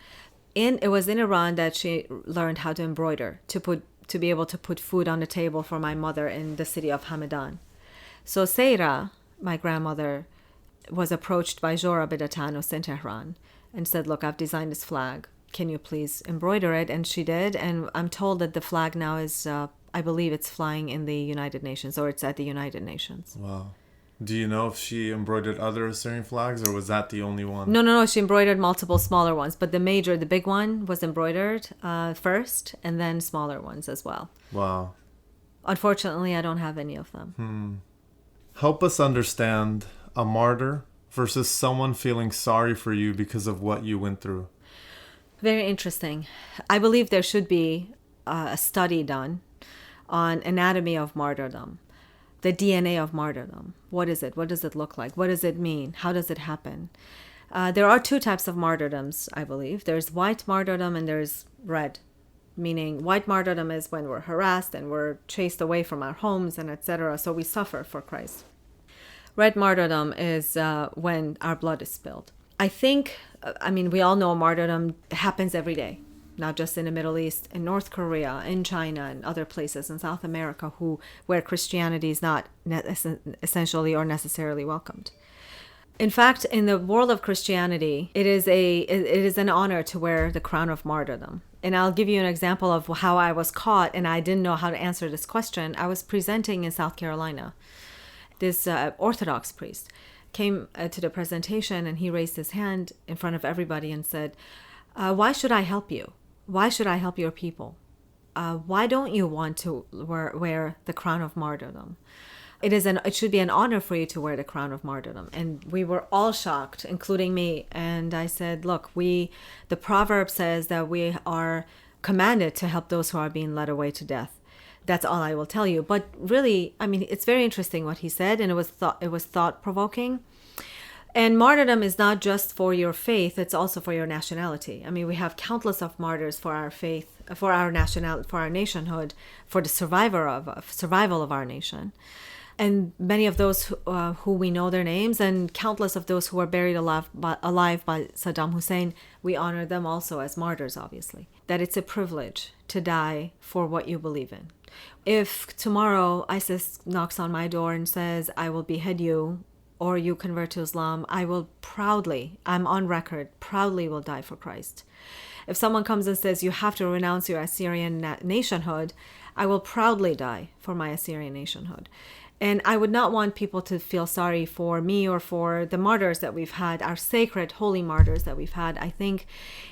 It was in Iran that she learned how to embroider, to be able to put food on the table for my mother in the city of Hamadan. So Seira, my grandmother, was approached by Zora Bedatanos in Tehran and said, look, I've designed this flag. Can you please embroider it? And she did. And I'm told that the flag now is, I believe it's flying in the United Nations, or it's at the United Nations. Wow. Do you know if she embroidered other Assyrian flags, or was that the only one? No. She embroidered multiple smaller ones, but the big one was embroidered first, and then smaller ones as well. Wow. Unfortunately, I don't have any of them. Help us understand a martyr versus someone feeling sorry for you because of what you went through. Very interesting. I believe there should be a study done on anatomy of martyrdom. The DNA of martyrdom. What is it? What does it look like? What does it mean? How does it happen? There are two types of martyrdoms, I believe. There's white martyrdom and there's red. Meaning white martyrdom is when we're harassed and we're chased away from our homes and etc. So we suffer for Christ. Red martyrdom is when our blood is spilled. I think, we all know martyrdom happens every day. Not just in the Middle East, in North Korea, in China, and other places in South America where Christianity is not essentially or necessarily welcomed. In fact, in the world of Christianity, it is an honor to wear the crown of martyrdom. And I'll give you an example of how I was caught and I didn't know how to answer this question. I was presenting in South Carolina. This Orthodox priest came to the presentation and he raised his hand in front of everybody and said, why should I help you? Why should I help your people? Why don't you want to wear the crown of martyrdom? It should be an honor for you to wear the crown of martyrdom. And we were all shocked, including me. And I said, look, the proverb says that we are commanded to help those who are being led away to death. That's all I will tell you. But really, it's very interesting what he said, and it was thought-provoking. And martyrdom is not just for your faith, it's also for your nationality. We have countless of martyrs for our faith, for our nationality, for our nationhood, for the survival of our nation. And many of those who we know their names, and countless of those who were buried alive by Saddam Hussein, we honor them also as martyrs, obviously. That it's a privilege to die for what you believe in. If tomorrow ISIS knocks on my door and says, I will behead you, or you convert to Islam, I will proudly, I'm on record, proudly will die for Christ. If someone comes and says you have to renounce your Assyrian nationhood, I will proudly die for my Assyrian nationhood. And I would not want people to feel sorry for me or for the martyrs that we've had, our sacred, holy martyrs that we've had. I think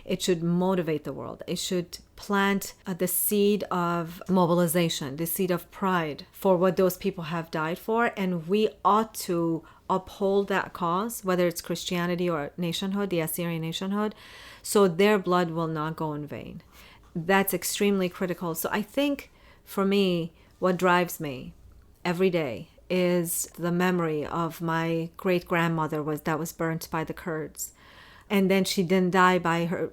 it should motivate the world. It should plant the seed of mobilization, the seed of pride for what those people have died for. And we ought to uphold that cause, whether it's Christianity or nationhood, the Assyrian nationhood, so their blood will not go in vain. That's extremely critical. So I think for me, what drives me every day is the memory of my great-grandmother that was burnt by the Kurds. And then she didn't die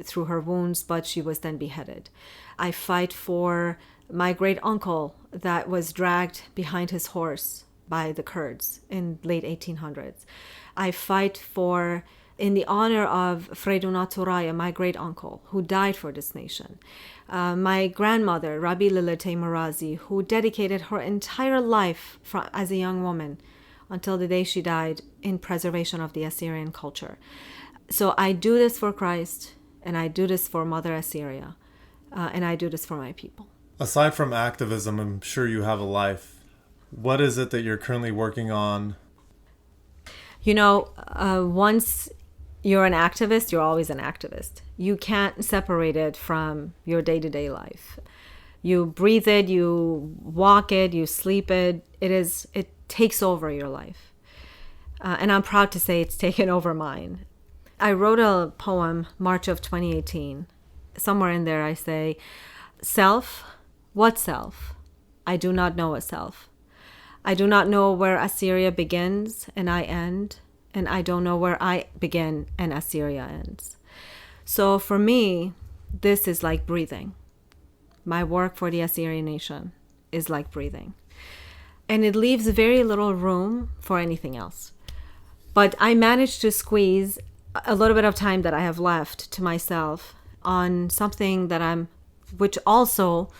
through her wounds, but she was then beheaded. I fight for my great-uncle that was dragged behind his horse by the Kurds in late 1800s. I fight in the honor of Freyduna Turaya, my great-uncle, who died for this nation. My grandmother, Juliana Taimoorazy, who dedicated her entire life as a young woman until the day she died in preservation of the Assyrian culture. So I do this for Christ, and I do this for Mother Assyria, and I do this for my people. Aside from activism, I'm sure you have a life. What is it that you're currently working on? Once you're an activist, you're always an activist. You can't separate it from your day-to-day life. You breathe it, you walk it, you sleep it. It takes over your life. And I'm proud to say it's taken over mine. I wrote a poem, March of 2018. Somewhere in there I say, self, what self? I do not know a self. I do not know where Assyria begins and I end. And I don't know where I begin and Assyria ends. So for me, this is like breathing. My work for the Assyrian nation is like breathing. And it leaves very little room for anything else. But I managed to squeeze a little bit of time that I have left to myself on something which also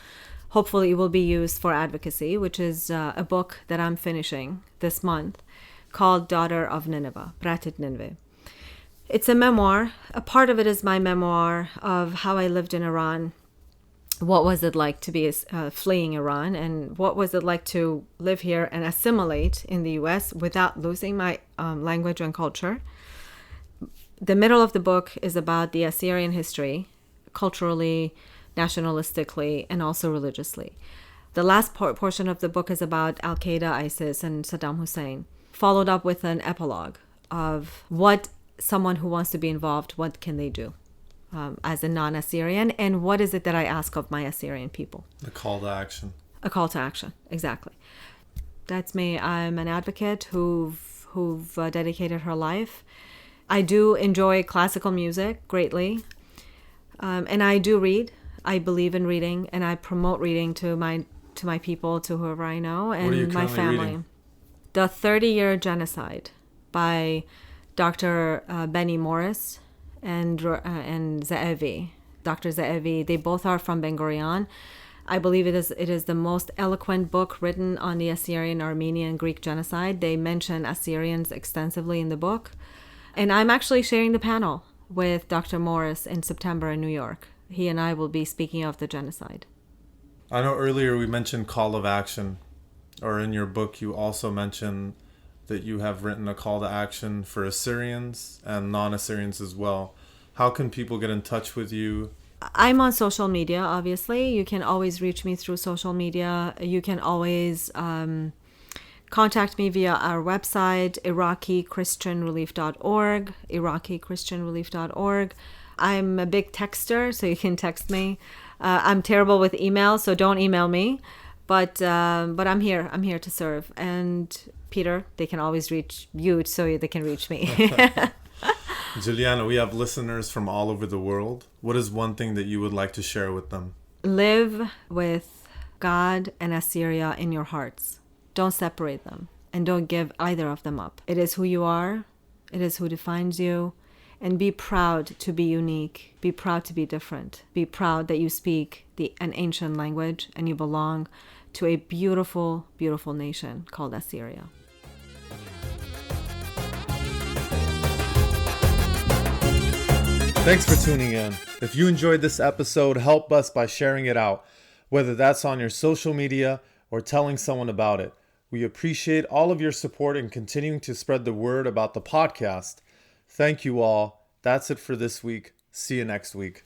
hopefully will be used for advocacy, which is a book that I'm finishing this month, called Daughter of Nineveh, Pratit Nineveh. It's a memoir. A part of it is my memoir of how I lived in Iran. What was it like to be fleeing Iran, and what was it like to live here and assimilate in the U.S. without losing my language and culture. The middle of the book is about the Assyrian history, culturally, nationalistically, and also religiously. The last portion of the book is about Al-Qaeda, ISIS, and Saddam Hussein, followed up with an epilogue of what someone who wants to be involved, what can they do as a non-Assyrian, and what is it that I ask of my Assyrian people? A call to action. A call to action, exactly. That's me. I'm an advocate who've dedicated her life. I do enjoy classical music greatly, and I do read. I believe in reading, and I promote reading to my people, to whoever I know, and my family. Reading? The 30-Year Genocide by Dr. Benny Morris and Ze'evi. Dr. Ze'evi, they both are from Ben Gurion. I believe it is the most eloquent book written on the Assyrian, Armenian, Greek genocide. They mention Assyrians extensively in the book. And I'm actually sharing the panel with Dr. Morris in September in New York. He and I will be speaking of the genocide. I know earlier we mentioned call of action. Or in your book, you also mention that you have written a call to action for Assyrians and non-Assyrians as well. How can people get in touch with you? I'm on social media, obviously. You can always reach me through social media. You can always contact me via our website, IraqiChristianRelief.org, IraqiChristianRelief.org. I'm a big texter, so you can text me. I'm terrible with email, so don't email me. But I'm here. I'm here to serve. And Peter, they can always reach you so they can reach me. Juliana, we have listeners from all over the world. What is one thing that you would like to share with them? Live with God and Assyria in your hearts. Don't separate them, and don't give either of them up. It is who you are. It is who defines you. And be proud to be unique. Be proud to be different. Be proud that you speak an ancient language and you belong to a beautiful, beautiful nation called Assyria. Thanks for tuning in. If you enjoyed this episode, help us by sharing it out, whether that's on your social media or telling someone about it. We appreciate all of your support in continuing to spread the word about the podcast. Thank you all. That's it for this week. See you next week.